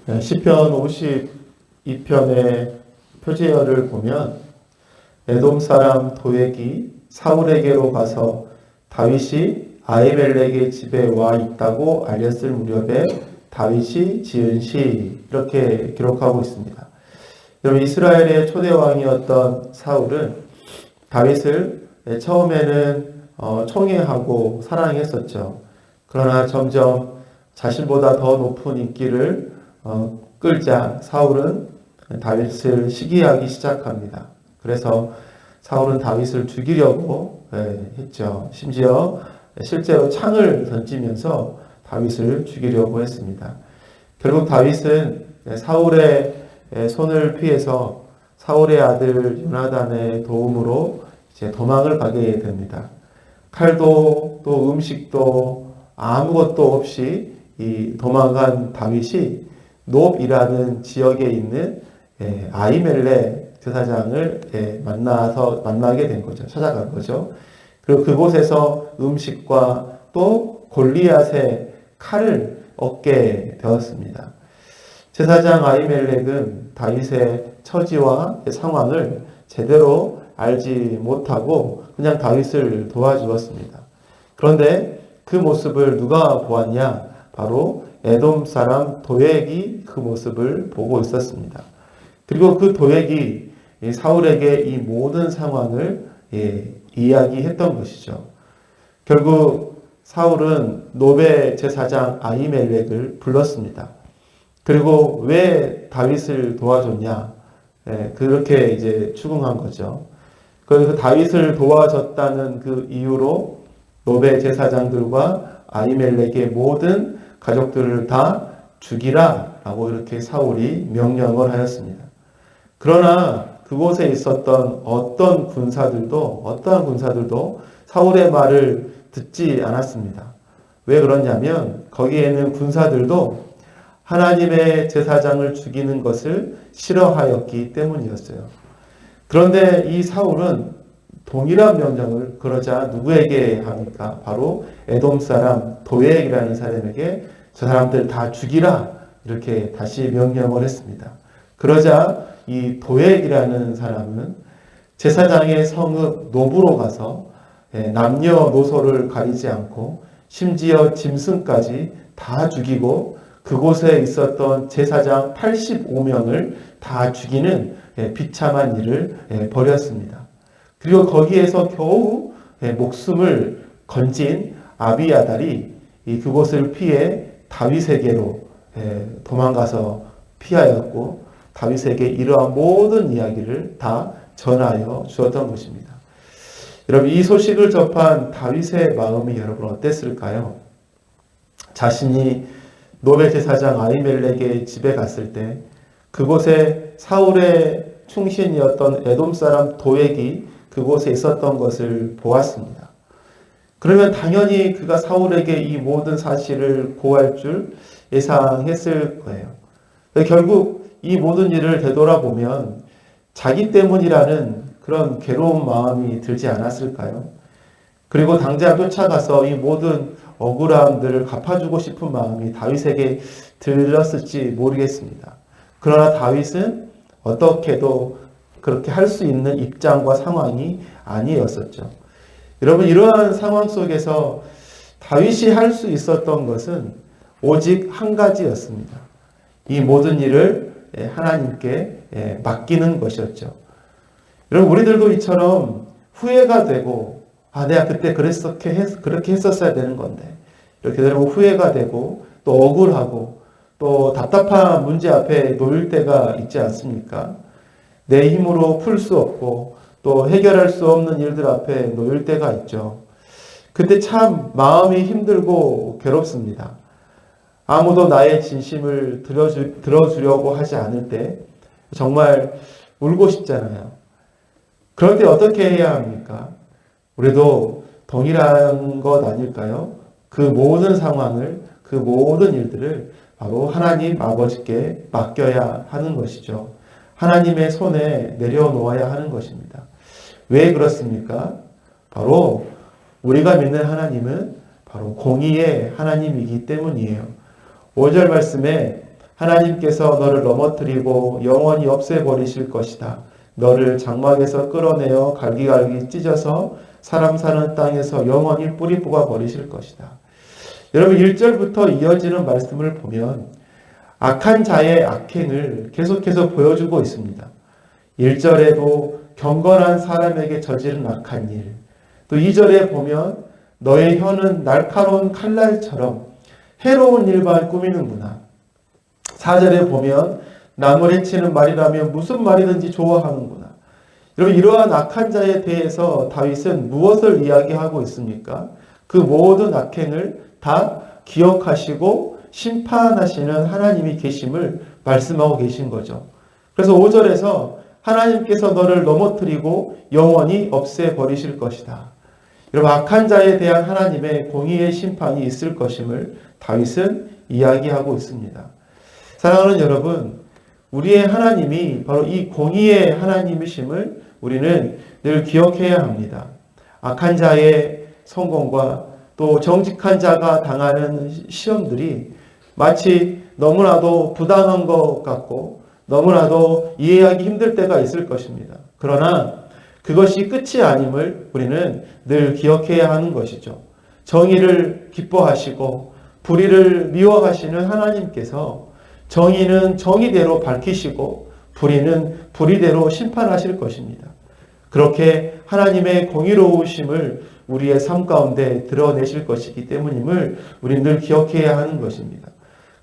시편 52편의 표제어를 보면 에돔 사람 도액이 사울에게로 가서 다윗이 아히멜렉의 집에 와 있다고 알렸을 무렵에 다윗이 지은 시, 이렇게 기록하고 있습니다. 여러분, 이스라엘의 초대 왕이었던 사울은 다윗을 처음에는 총애하고 사랑했었죠. 그러나 점점 자신보다 더 높은 인기를 끌자 사울은 다윗을 시기하기 시작합니다. 그래서 사울은 다윗을 죽이려고 했죠. 심지어 실제로 창을 던지면서 다윗을 죽이려고 했습니다. 결국 다윗은 사울의 손을 피해서 사울의 아들 요나단의 도움으로 이제 도망을 가게 됩니다. 칼도 또 음식도 아무것도 없이 이 도망간 다윗이 놉이라는 지역에 있는 아히멜렉 제사장을 만나게 된 거죠. 찾아간 거죠. 그리고 그곳에서 음식과 또 골리앗의 칼을 얻게 되었습니다. 제사장 아히멜렉은 다윗의 처지와 상황을 제대로 알지 못하고 그냥 다윗을 도와주었습니다. 그런데 그 모습을 누가 보았냐? 바로 에돔 사람 도액이 그 모습을 보고 있었습니다. 그리고 그 도액이 사울에게 이 모든 상황을 이야기했던 것이죠. 결국 사울은 노베 제사장 아히멜렉을 불렀습니다. 그리고 왜 다윗을 도와줬냐? 그렇게 이제 추궁한 거죠. 그래서 다윗을 도와줬다는 그 이유로 노베 제사장들과 아히멜렉의 모든 가족들을 다 죽이라 라고 이렇게 사울이 명령을 하였습니다. 그러나 그곳에 있었던 어떠한 군사들도 사울의 말을 듣지 않았습니다. 왜 그러냐면 거기에는 군사들도 하나님의 제사장을 죽이는 것을 싫어하였기 때문이었어요. 그런데 이 사울은 동일한 명령을 그러자 누구에게 합니까? 바로 에돔 사람 도액이라는 사람에게 저 사람들 다 죽이라 이렇게 다시 명령을 했습니다. 그러자 이 도액이라는 사람은 제사장의 성읍 노브로 가서 남녀노소를 가리지 않고 심지어 짐승까지 다 죽이고 그곳에 있었던 제사장 85명을 다 죽이는 비참한 일을 벌였습니다. 그리고 거기에서 겨우 목숨을 건진 아비아달이 그곳을 피해 다윗에게로 도망가서 피하였고 다윗에게 이러한 모든 이야기를 다 전하여 주었던 것입니다. 여러분, 이 소식을 접한 다윗의 마음이 여러분 어땠을까요? 자신이 노베 제사장 아히멜렉의 집에 갔을 때 그곳에 사울의 충신이었던 에돔 사람 도액이 그곳에 있었던 것을 보았습니다. 그러면 당연히 그가 사울에게 이 모든 사실을 고할 줄 예상했을 거예요. 결국 이 모든 일을 되돌아보면 자기 때문이라는 그런 괴로운 마음이 들지 않았을까요? 그리고 당장 쫓아가서 이 모든 억울함들을 갚아주고 싶은 마음이 다윗에게 들렸을지 모르겠습니다. 그러나 다윗은 어떻게도 그렇게 할 수 있는 입장과 상황이 아니었었죠. 여러분, 이러한 상황 속에서 다윗이 할 수 있었던 것은 오직 한 가지였습니다. 이 모든 일을 하나님께 맡기는 것이었죠. 여러분, 우리들도 이처럼 후회가 되고 내가 그때 그렇게 했었어야 되는 건데 이렇게 되면 후회가 되고 또 억울하고 또 답답한 문제 앞에 놓일 때가 있지 않습니까? 내 힘으로 풀 수 없고 또 해결할 수 없는 일들 앞에 놓일 때가 있죠. 그때 참 마음이 힘들고 괴롭습니다. 아무도 나의 진심을 들어주려고 하지 않을 때 정말 울고 싶잖아요. 그럴 때 어떻게 해야 합니까? 우리도 동일한 것 아닐까요? 그 모든 상황을, 그 모든 일들을 바로 하나님 아버지께 맡겨야 하는 것이죠. 하나님의 손에 내려놓아야 하는 것입니다. 왜 그렇습니까? 바로 우리가 믿는 하나님은 바로 공의의 하나님이기 때문이에요. 5절 말씀에 하나님께서 너를 넘어뜨리고 영원히 없애버리실 것이다. 너를 장막에서 끌어내어 갈기갈기 찢어서 사람 사는 땅에서 영원히 뿌리 뽑아 버리실 것이다. 여러분 1절부터 이어지는 말씀을 보면 악한 자의 악행을 계속해서 보여주고 있습니다. 1절에도 경건한 사람에게 저지른 악한 일, 또 2절에 보면 너의 혀는 날카로운 칼날처럼 해로운 일만 꾸미는구나. 4절에 보면 남을 해치는 말이라면 무슨 말이든지 좋아하는구나. 여러분 이러한 악한 자에 대해서 다윗은 무엇을 이야기하고 있습니까? 그 모든 악행을 다 기억하시고 심판하시는 하나님이 계심을 말씀하고 계신 거죠. 그래서 5절에서 하나님께서 너를 넘어뜨리고 영원히 없애버리실 것이다. 여러분 악한 자에 대한 하나님의 공의의 심판이 있을 것임을 다윗은 이야기하고 있습니다. 사랑하는 여러분, 우리의 하나님이 바로 이 공의의 하나님이심을 우리는 늘 기억해야 합니다. 악한 자의 성공과 또 정직한 자가 당하는 시험들이 마치 너무나도 부당한 것 같고 너무나도 이해하기 힘들 때가 있을 것입니다. 그러나 그것이 끝이 아님을 우리는 늘 기억해야 하는 것이죠. 정의를 기뻐하시고 불의를 미워하시는 하나님께서 정의는 정의대로 밝히시고 불의는 불의대로 심판하실 것입니다. 그렇게 하나님의 공의로우심을 우리의 삶 가운데 드러내실 것이기 때문임을 우리는 늘 기억해야 하는 것입니다.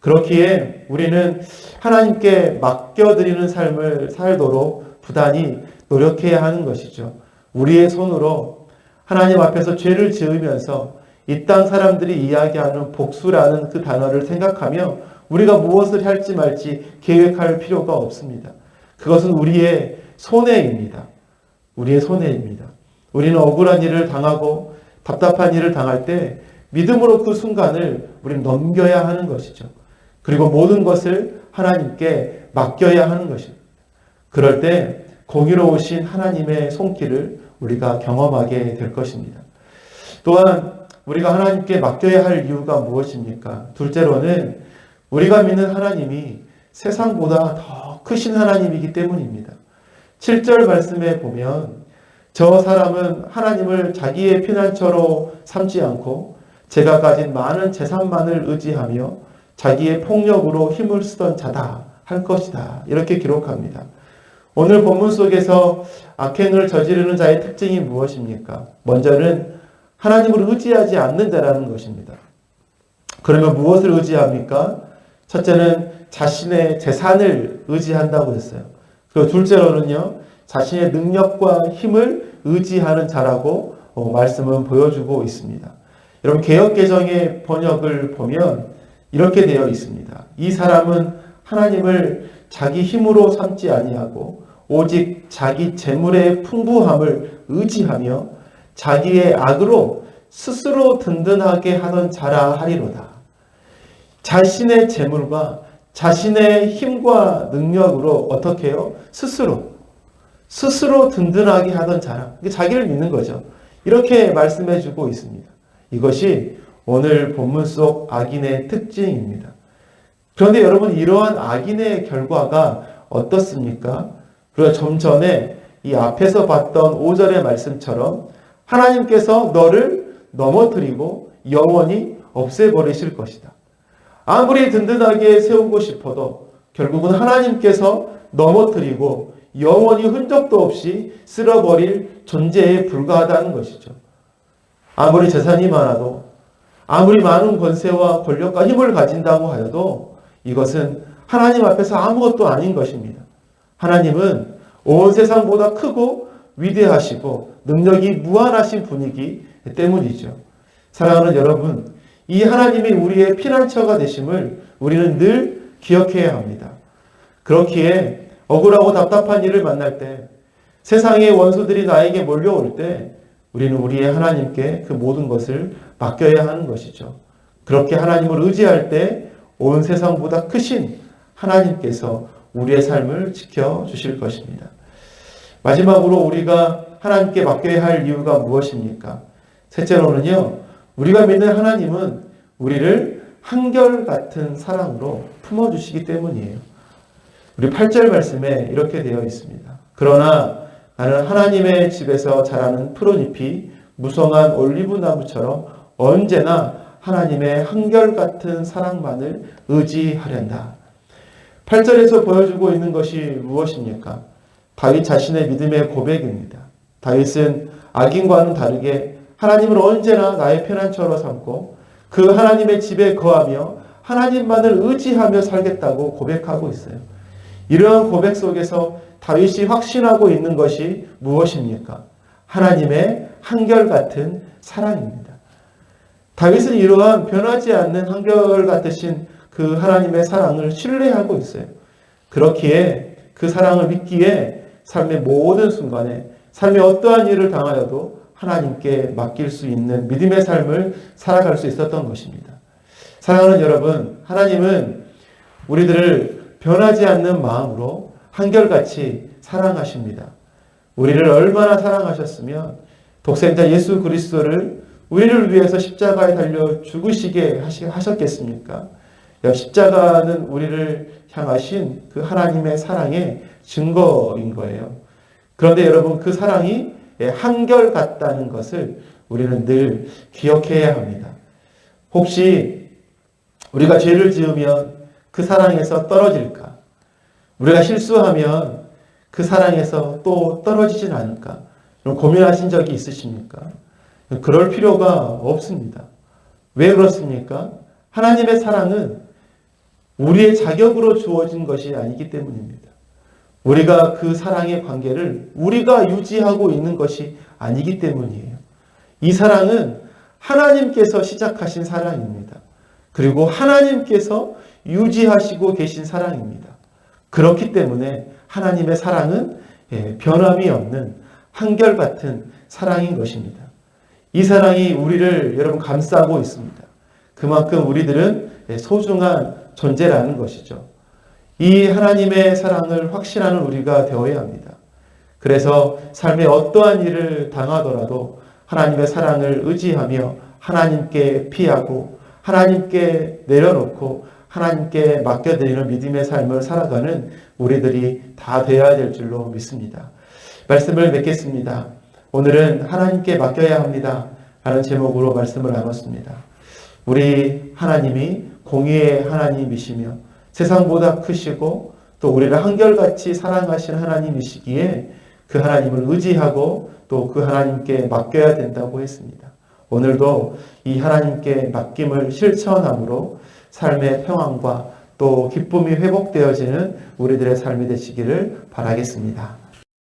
그렇기에 우리는 하나님께 맡겨드리는 삶을 살도록 부단히 노력해야 하는 것이죠. 우리의 손으로 하나님 앞에서 죄를 지으면서 이 땅 사람들이 이야기하는 복수라는 그 단어를 생각하며 우리가 무엇을 할지 말지 계획할 필요가 없습니다. 그것은 우리의 손해입니다. 우리의 손해입니다. 우리는 억울한 일을 당하고 답답한 일을 당할 때 믿음으로 그 순간을 우리는 넘겨야 하는 것이죠. 그리고 모든 것을 하나님께 맡겨야 하는 것입니다. 그럴 때 공의로우신 하나님의 손길을 우리가 경험하게 될 것입니다. 또한 우리가 하나님께 맡겨야 할 이유가 무엇입니까? 둘째로는 우리가 믿는 하나님이 세상보다 더 크신 하나님이기 때문입니다. 7절 말씀에 보면 저 사람은 하나님을 자기의 피난처로 삼지 않고 제가 가진 많은 재산만을 의지하며 자기의 폭력으로 힘을 쓰던 자다 할 것이다. 이렇게 기록합니다. 오늘 본문 속에서 악행을 저지르는 자의 특징이 무엇입니까? 먼저는 하나님을 의지하지 않는 자라는 것입니다. 그러면 무엇을 의지합니까? 첫째는 자신의 재산을 의지한다고 했어요. 그리고 둘째로는요, 자신의 능력과 힘을 의지하는 자라고 말씀은 보여주고 있습니다. 여러분 개역개정의 번역을 보면 이렇게 되어 있습니다. 이 사람은 하나님을 자기 힘으로 삼지 아니하고 오직 자기 재물의 풍부함을 의지하며 자기의 악으로 스스로 든든하게 하던 자라 하리로다. 자신의 재물과 자신의 힘과 능력으로 어떻게 해요? 스스로 든든하게 하던 자라. 자기를 믿는 거죠. 이렇게 말씀해 주고 있습니다. 이것이 오늘 본문 속 악인의 특징입니다. 그런데 여러분 이러한 악인의 결과가 어떻습니까? 우리가 좀 전에 이 앞에서 봤던 5절의 말씀처럼 하나님께서 너를 넘어뜨리고 영원히 없애버리실 것이다. 아무리 든든하게 세우고 싶어도 결국은 하나님께서 넘어뜨리고 영원히 흔적도 없이 쓸어버릴 존재에 불과하다는 것이죠. 아무리 재산이 많아도 아무리 많은 권세와 권력과 힘을 가진다고 하여도 이것은 하나님 앞에서 아무것도 아닌 것입니다. 하나님은 온 세상보다 크고 위대하시고 능력이 무한하신 분이기 때문이죠. 사랑하는 여러분, 이 하나님이 우리의 피난처가 되심을 우리는 늘 기억해야 합니다. 그렇기에 억울하고 답답한 일을 만날 때, 세상의 원수들이 나에게 몰려올 때 우리는 우리의 하나님께 그 모든 것을 맡겨야 하는 것이죠. 그렇게 하나님을 의지할 때 온 세상보다 크신 하나님께서 우리의 삶을 지켜주실 것입니다. 마지막으로 우리가 하나님께 맡겨야 할 이유가 무엇입니까? 셋째로는요, 우리가 믿는 하나님은 우리를 한결같은 사랑으로 품어주시기 때문이에요. 우리 8절 말씀에 이렇게 되어 있습니다. 그러나 나는 하나님의 집에서 자라는 푸른잎이 무성한 올리브나무처럼 언제나 하나님의 한결같은 사랑만을 의지하련다. 8절에서 보여주고 있는 것이 무엇입니까? 다윗 자신의 믿음의 고백입니다. 다윗은 악인과는 다르게 하나님을 언제나 나의 피난처로 삼고 그 하나님의 집에 거하며 하나님만을 의지하며 살겠다고 고백하고 있어요. 이러한 고백 속에서 다윗이 확신하고 있는 것이 무엇입니까? 하나님의 한결같은 사랑입니다. 다윗은 이러한 변하지 않는 한결같으신 그 하나님의 사랑을 신뢰하고 있어요. 그렇기에 그 사랑을 믿기에 삶의 모든 순간에 삶의 어떠한 일을 당하여도 하나님께 맡길 수 있는 믿음의 삶을 살아갈 수 있었던 것입니다. 사랑하는 여러분, 하나님은 우리들을 변하지 않는 마음으로 한결같이 사랑하십니다. 우리를 얼마나 사랑하셨으면 독생자 예수 그리스도를 우리를 위해서 십자가에 달려 죽으시게 하셨겠습니까? 십자가는 우리를 향하신 그 하나님의 사랑의 증거인 거예요. 그런데 여러분, 그 사랑이 한결같다는 것을 우리는 늘 기억해야 합니다. 혹시 우리가 죄를 지으면 그 사랑에서 떨어질까? 우리가 실수하면 그 사랑에서 또 떨어지진 않을까? 고민하신 적이 있으십니까? 그럴 필요가 없습니다. 왜 그렇습니까? 하나님의 사랑은 우리의 자격으로 주어진 것이 아니기 때문입니다. 우리가 그 사랑의 관계를 우리가 유지하고 있는 것이 아니기 때문이에요. 이 사랑은 하나님께서 시작하신 사랑입니다. 그리고 하나님께서 유지하시고 계신 사랑입니다. 그렇기 때문에 하나님의 사랑은 변함이 없는 한결같은 사랑인 것입니다. 이 사랑이 우리를 여러분 감싸고 있습니다. 그만큼 우리들은 소중한 존재라는 것이죠. 이 하나님의 사랑을 확신하는 우리가 되어야 합니다. 그래서 삶의 어떠한 일을 당하더라도 하나님의 사랑을 의지하며 하나님께 피하고 하나님께 내려놓고 하나님께 맡겨드리는 믿음의 삶을 살아가는 우리들이 다 되어야 될 줄로 믿습니다. 말씀을 맺겠습니다. 오늘은 하나님께 맡겨야 합니다 라는 제목으로 말씀을 나눴습니다. 우리 하나님이 공의의 하나님이시며 세상보다 크시고 또 우리를 한결같이 사랑하시는 하나님이시기에 그 하나님을 의지하고 또 그 하나님께 맡겨야 된다고 했습니다. 오늘도 이 하나님께 맡김을 실천함으로 삶의 평안과 또 기쁨이 회복되어지는 우리들의 삶이 되시기를 바라겠습니다.